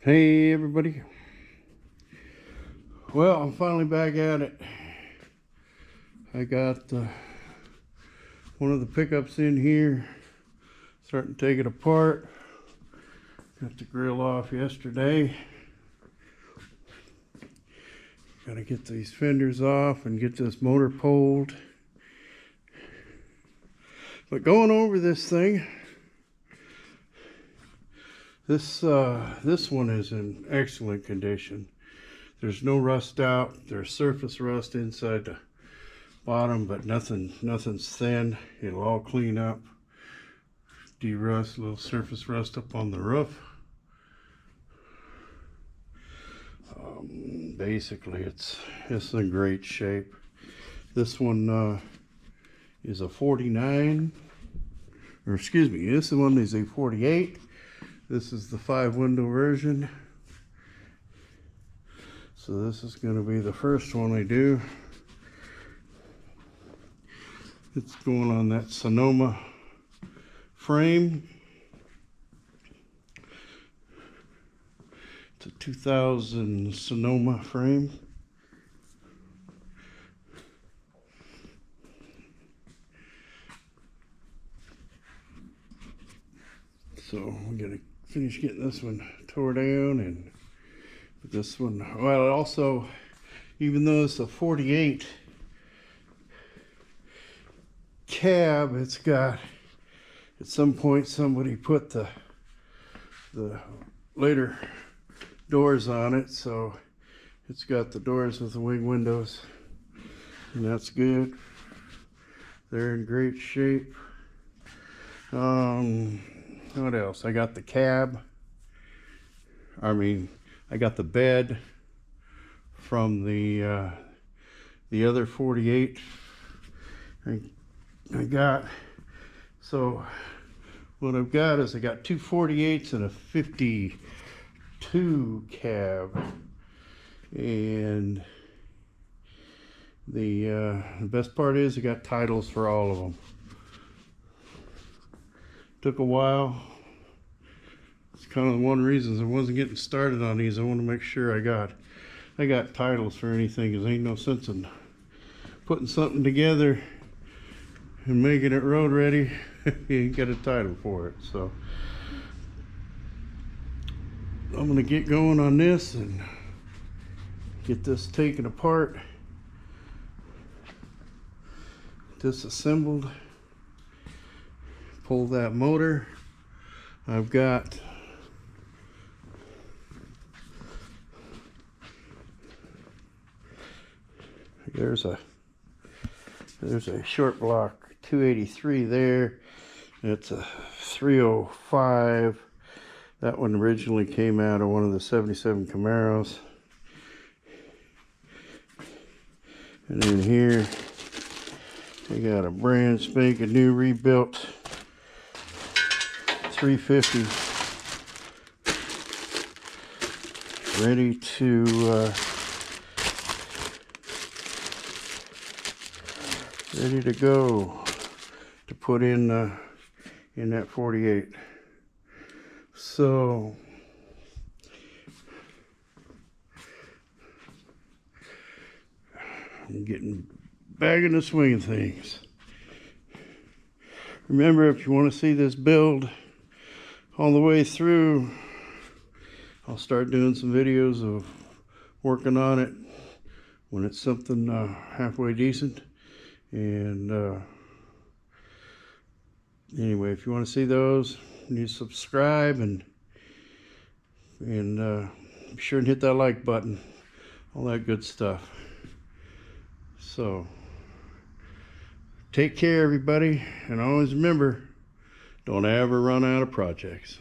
Hey everybody. Well, I'm finally back at it. I got one of the pickups in here, starting to take it apart. Got the grill off yesterday. Got to get these fenders off and get this motor pulled. But going over this thing, this one is in excellent condition. There's no rust out. There's surface rust inside the bottom, but nothing's thin. It'll all clean up. De-rust, a little surface rust up on the roof. Basically, it's in great shape. This one is a 49, or excuse me, this one is a 48. This is the 5-window version. So this is going to be the first one I do. It's going on that Sonoma frame. It's a 2000 Sonoma frame. So I'm going to finish getting this one tore down, and this one, well, also, even though it's a 48 cab, it's got, at some point somebody put the later doors on it, so it's got the doors with the wing windows, and that's good. They're in great shape. What else? I got the cab. I got the bed from the other 48. I got, so what I've got is I got two 48s and a 52 cab, and the best part is I got titles for all of them. Took a while. It's kind of one reason I wasn't getting started on these. I want to make sure I got titles for anything, because ain't no sense in putting something together and making it road ready if you ain't got a title for it. So I'm gonna get going on this and get this taken apart, disassembled, pull that motor. I've got there's a short block 283 there. It's a 305. That one originally came out of one of the 77 Camaros. And in here I got a brand spanking new rebuilt 350 ready to go to put in that 48. So I'm getting back in the swing of things. Remember, if you want to see this build all the way through, I'll start doing some videos of working on it when it's something halfway decent. And anyway, if you want to see those, you subscribe and be sure and hit that like button, all that good stuff. So take care, everybody, and always remember, don't ever run out of projects.